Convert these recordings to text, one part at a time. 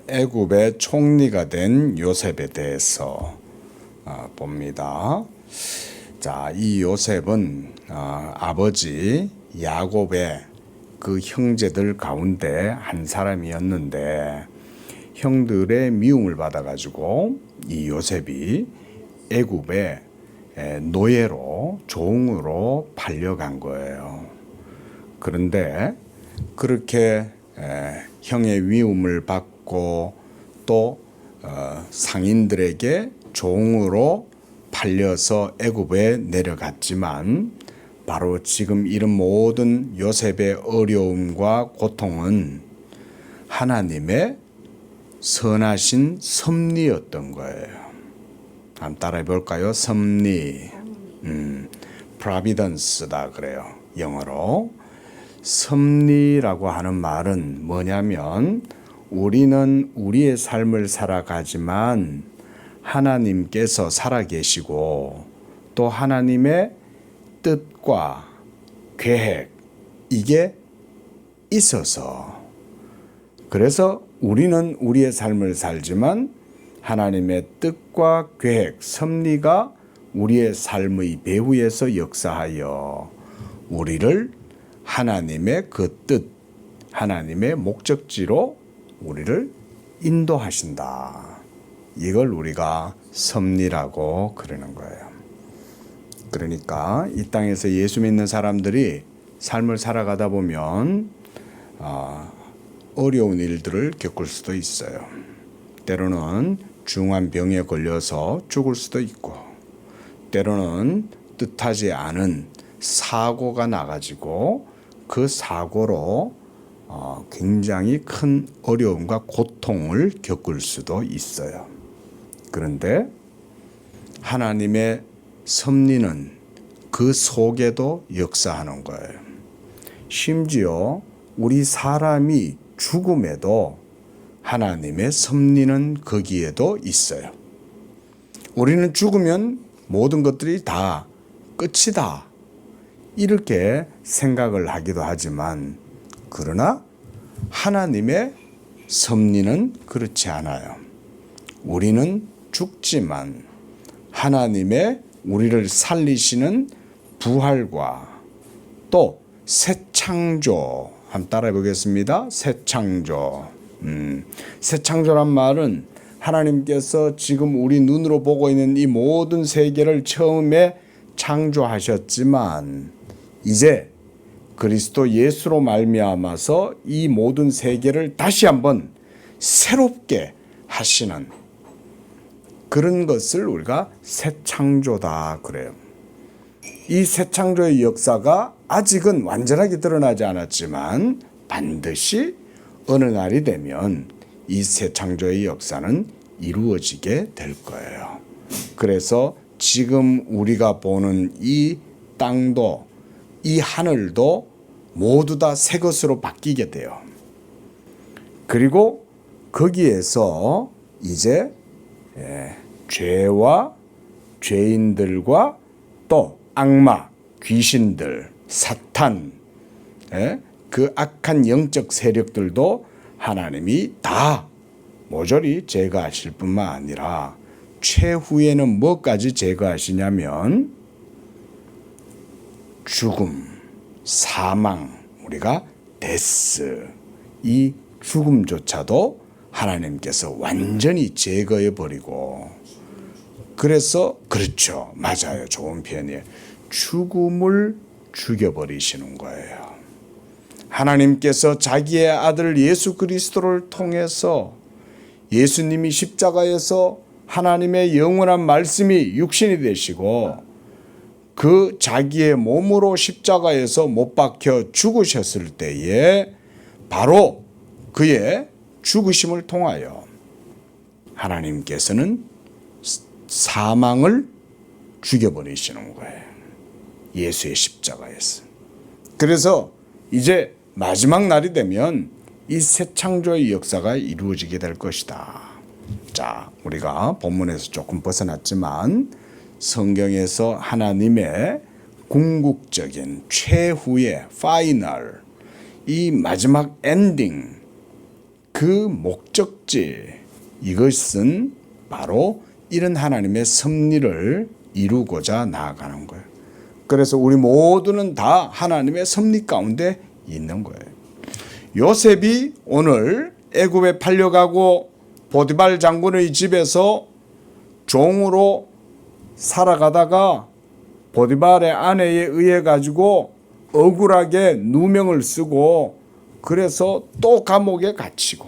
애굽의 총리가 된 요셉에 대해서 봅니다. 자, 이 요셉은 아버지 야곱의 그 형제들 가운데 한 사람이었는데 형들의 미움을 받아가지고 이 요셉이 애굽의 노예로 종으로 팔려간 거예요. 그런데 그렇게 형의 미움을 받고 또 상인들에게 종으로 팔려서 애굽에 내려갔지만 바로 지금 이런 모든 요셉의 어려움과 고통은 하나님의 선하신 섭리였던 거예요. 한번 따라해 볼까요? 섭리. providence다 그래요. 영어로. 섭리라고 하는 말은 뭐냐면 우리는 우리의 삶을 살아가지만 하나님께서 살아계시고 또 하나님의 뜻과 계획 이게 있어서 그래서 우리는 우리의 삶을 살지만 하나님의 뜻과 계획, 섭리가 우리의 삶의 배후에서 역사하여 우리를 하나님의 그 뜻, 하나님의 목적지로 우리를 인도하신다. 이걸 우리가 섭리라고 그러는 거예요. 그러니까 이 땅에서 예수 믿는 사람들이 삶을 살아가다 보면 어려운 일들을 겪을 수도 있어요. 때로는 중한 병에 걸려서 죽을 수도 있고 때로는 뜻하지 않은 사고가 나가지고 그 사고로 굉장히 큰 어려움과 고통을 겪을 수도 있어요. 그런데 하나님의 섭리는 그 속에도 역사하는 거예요. 심지어 우리 사람이 죽음에도 하나님의 섭리는 거기에도 있어요. 우리는 죽으면 모든 것들이 다 끝이다. 이렇게 생각을 하기도 하지만 그러나 하나님의 섭리는 그렇지 않아요. 우리는 죽지만 하나님의 우리를 살리시는 부활과 또 새 창조 한번 따라해 보겠습니다. 새 창조. 새 창조란 말은 하나님께서 지금 우리 눈으로 보고 있는 이 모든 세계를 처음에 창조하셨지만 이제 그리스도 예수로 말미암아서 이 모든 세계를 다시 한번 새롭게 하시는 그런 것을 우리가 새 창조다 그래요. 이 새 창조의 역사가 아직은 완전하게 드러나지 않았지만 반드시 어느 날이 되면 이 새 창조의 역사는 이루어지게 될 거예요. 그래서 지금 우리가 보는 이 땅도 이 하늘도 모두 다 새 것으로 바뀌게 돼요. 그리고 거기에서 이제 죄와 죄인들과 또 악마, 귀신들, 사탄, 그 악한 영적 세력들도 하나님이 다 모조리 제거하실 뿐만 아니라 최후에는 뭐까지 제거하시냐면 죽음, 사망, 우리가 데스, 이 죽음조차도 하나님께서 완전히 제거해 버리고 그래서 그렇죠. 맞아요. 좋은 표현이에요. 죽음을 죽여버리시는 거예요. 하나님께서 자기의 아들 예수 그리스도를 통해서 예수님이 십자가에서 하나님의 영원한 말씀이 육신이 되시고 그 자기의 몸으로 십자가에서 못 박혀 죽으셨을 때에 바로 그의 죽으심을 통하여 하나님께서는 사망을 죽여버리시는 거예요. 예수의 십자가에서. 그래서 이제 마지막 날이 되면 이 새 창조의 역사가 이루어지게 될 것이다. 자, 우리가 본문에서 조금 벗어났지만 성경에서 하나님의 궁극적인 최후의 파이널 이 마지막 엔딩 그 목적지, 이것은 바로 이런 하나님의 섭리를 이루고자 나아가는 거예요. 그래서 우리 모두는 다 하나님의 섭리 가운데 있는 거예요. 요셉이 오늘 애굽에 팔려가고 보디발 장군의 집에서 종으로 살아가다가 보디발의 아내에 의해 가지고 억울하게 누명을 쓰고 그래서 또 감옥에 갇히고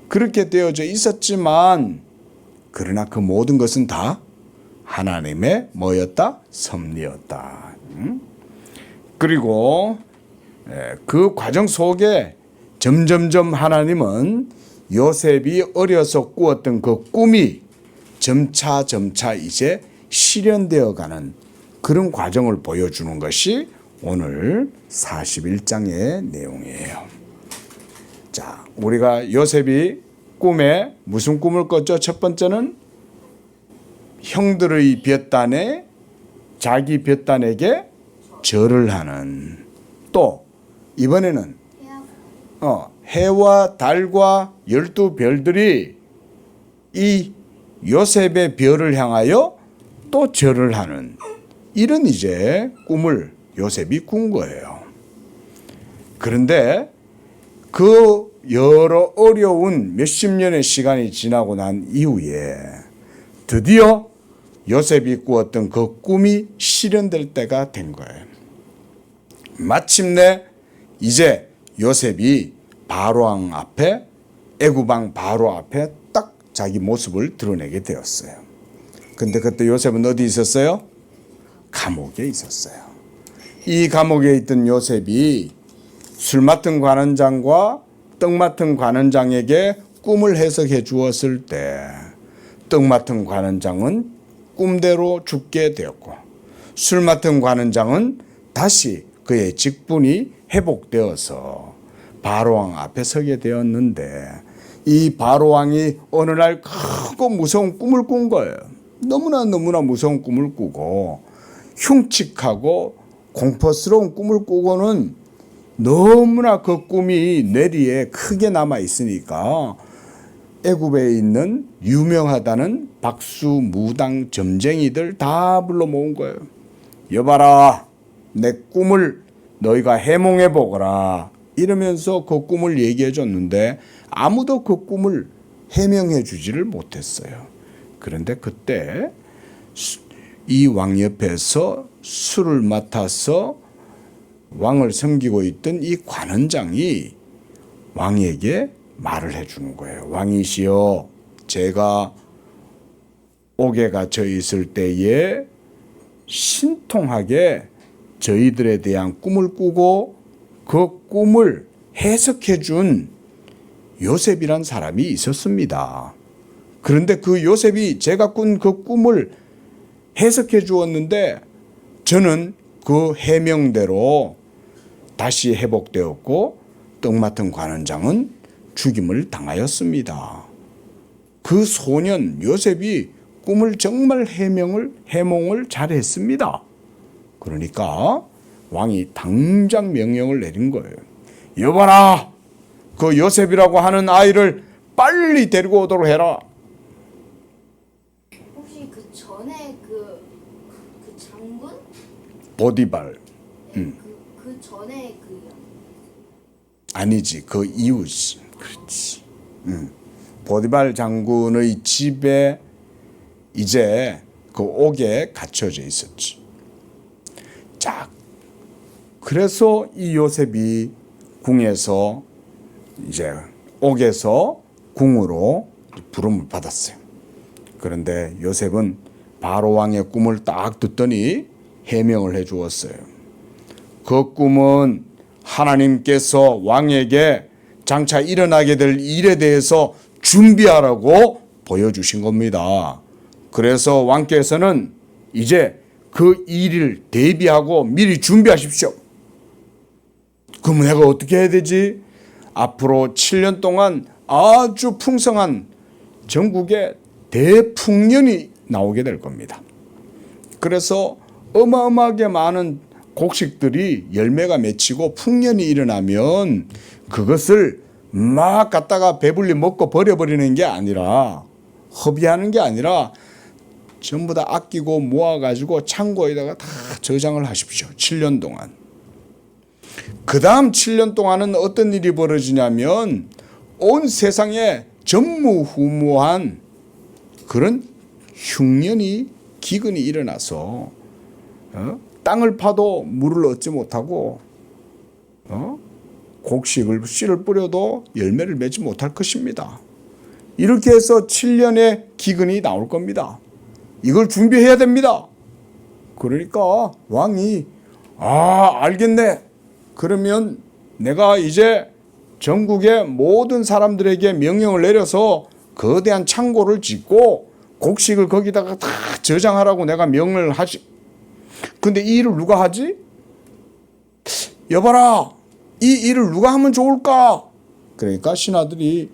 그렇게 되어져 있었지만 그러나 그 모든 것은 다 하나님의 뭐였다? 섭리였다. 그리고 그 과정 속에 점점점 하나님은 요셉이 어려서 꾸었던 그 꿈이 점차 이제 실현되어 가는 그런 과정을 보여주는 것이 오늘 41장의 내용이에요. 자, 우리가 요셉이 꿈에 무슨 꿈을 꿨죠? 첫 번째는 형들의 벳단에 자기 벳단에게 절을 하는, 또 이번에는 해와 달과 12별들이 이 요셉의 별을 향하여 또 절을 하는 이런 이제 꿈을 요셉이 꾼 거예요. 그런데 그 여러 어려운 몇십 년의 시간이 지나고 난 이후에 드디어 요셉이 꾸었던 그 꿈이 실현될 때가 된 거예요. 마침내 이제 요셉이 바로왕 앞에, 애굽왕 바로 앞에 딱 자기 모습을 드러내게 되었어요. 근데 그때 요셉은 어디 있었어요? 감옥에 있었어요. 이 감옥에 있던 요셉이 술 맡은 관원장과 떡 맡은 관원장에게 꿈을 해석해 주었을 때 떡 맡은 관원장은 꿈대로 죽게 되었고 술 맡은 관원장은 다시 그의 직분이 회복되어서 바로왕 앞에 서게 되었는데 이 바로왕이 어느 날 크고 무서운 꿈을 꾼 거예요. 너무나 무서운 꿈을 꾸고 흉측하고 공포스러운 꿈을 꾸고는 너무나 그 꿈이 뇌리에 크게 남아 있으니까 애굽에 있는 유명하다는 박수, 무당, 점쟁이들 다 불러 모은 거예요. 여봐라, 내 꿈을 너희가 해몽해 보거라 이러면서 그 꿈을 얘기해 줬는데 아무도 그 꿈을 해명해 주지를 못했어요. 그런데 그때 이 왕 옆에서 술을 맡아서 왕을 섬기고 있던 이 관원장이 왕에게 말을 해주는 거예요. 왕이시여, 제가 옥에 갇혀 있을 때에 신통하게 저희들에 대한 꿈을 꾸고 그 꿈을 해석해 준 요셉이란 사람이 있었습니다. 그런데 그 요셉이 제가 꾼 그 꿈을 해석해 주었는데 저는 그 해명대로 다시 회복되었고 떡 맡은 관원장은 죽임을 당하였습니다. 그 소년 요셉이 꿈을 정말 해몽을 잘했습니다. 그러니까 왕이 당장 명령을 내린 거예요. 여봐라, 그 요셉이라고 하는 아이를 빨리 데리고 오도록 해라. 혹시 그 전에 그 장군? 보디발. 그 전에 아니지, 그 이웃이. 그렇지. 보디발 장군의 집에 이제 그 옥에 갇혀져 있었지. 자, 그래서 이 요셉이 궁에서 이제 옥에서 궁으로 부름을 받았어요. 그런데 요셉은 바로 왕의 꿈을 딱 듣더니 해명을 해 주었어요. 그 꿈은 하나님께서 왕에게 장차 일어나게 될 일에 대해서 준비하라고 보여주신 겁니다. 그래서 왕께서는 이제 그 일을 대비하고 미리 준비하십시오. 그럼 내가 어떻게 해야 되지? 앞으로 7년 동안 아주 풍성한 전국에 대풍년이 나오게 될 겁니다. 그래서 어마어마하게 많은 곡식들이 열매가 맺히고 풍년이 일어나면 그것을 막 갖다가 배불리 먹고 버려버리는 게 아니라, 허비하는 게 아니라 전부 다 아끼고 모아가지고 창고에다가 다 저장을 하십시오. 7년 동안. 그 다음 7년 동안은 어떤 일이 벌어지냐면 온 세상에 전무후무한 그런 흉년이 기근이 일어나서 땅을 파도 물을 얻지 못하고 곡식을 씨를 뿌려도 열매를 맺지 못할 것입니다. 이렇게 해서 7년의 기근이 나올 겁니다. 이걸 준비해야 됩니다. 그러니까 왕이 알겠네. 그러면 내가 이제 전국의 모든 사람들에게 명령을 내려서 거대한 창고를 짓고 곡식을 거기다가 다 저장하라고 내가 명령을 하지. 근데 이 일을 누가 하지? 여봐라, 이 일을 누가 하면 좋을까? 그러니까 신하들이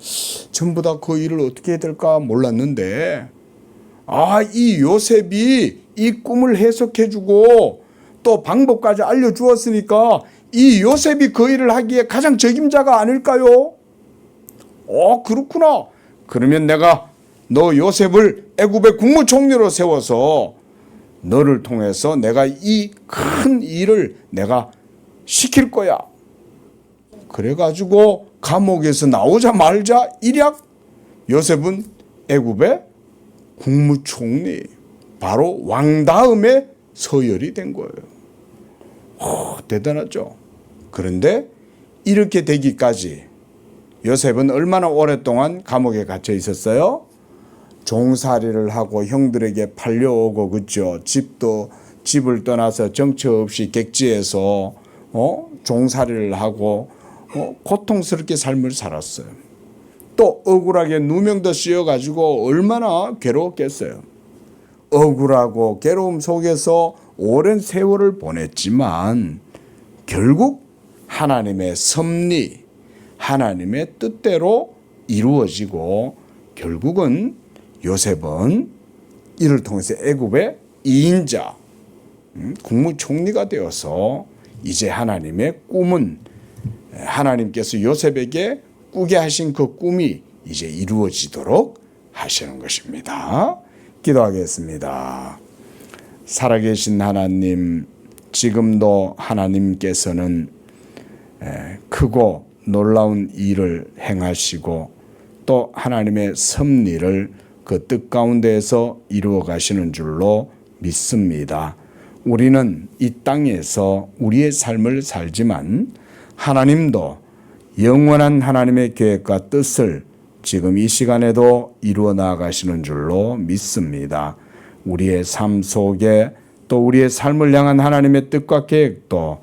전부 다 그 일을 어떻게 해야 될까 몰랐는데, 이 요셉이 이 꿈을 해석해주고 또 방법까지 알려주었으니까 이 요셉이 그 일을 하기에 가장 적임자가 아닐까요? 그렇구나. 그러면 내가 너 요셉을 애굽의 국무총리로 세워서 너를 통해서 내가 이 큰 일을 내가 시킬 거야. 그래가지고 감옥에서 나오자마자 일약 요셉은 애굽의 국무총리, 바로 왕 다음에 서열이 된 거예요. 대단하죠. 그런데 이렇게 되기까지 요셉은 얼마나 오랫동안 감옥에 갇혀 있었어요? 종살이를 하고 형들에게 팔려오고, 그죠? 집을 떠나서 정처 없이 객지에서 종살이를 하고 고통스럽게 삶을 살았어요. 또 억울하게 누명도 씌워가지고 얼마나 괴로웠겠어요. 억울하고 괴로움 속에서 오랜 세월을 보냈지만 결국 하나님의 섭리, 하나님의 뜻대로 이루어지고 결국은 요셉은 이를 통해서 애굽의 2인자 국무총리가 되어서 이제 하나님의 꿈은, 하나님께서 요셉에게 꾸게 하신 그 꿈이 이제 이루어지도록 하시는 것입니다. 기도하겠습니다. 살아계신 하나님, 지금도 하나님께서는 크고 놀라운 일을 행하시고 또 하나님의 섭리를 그 뜻 가운데에서 이루어 가시는 줄로 믿습니다. 우리는 이 땅에서 우리의 삶을 살지만 하나님도 영원한 하나님의 계획과 뜻을 지금 이 시간에도 이루어 나가시는 줄로 믿습니다. 우리의 삶 속에 또 우리의 삶을 향한 하나님의 뜻과 계획도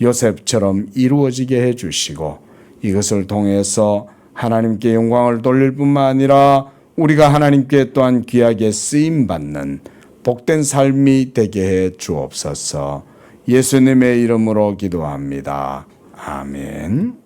요셉처럼 이루어지게 해주시고 이것을 통해서 하나님께 영광을 돌릴 뿐만 아니라 우리가 하나님께 또한 귀하게 쓰임받는 복된 삶이 되게 해 주옵소서. 예수님의 이름으로 기도합니다. 아멘.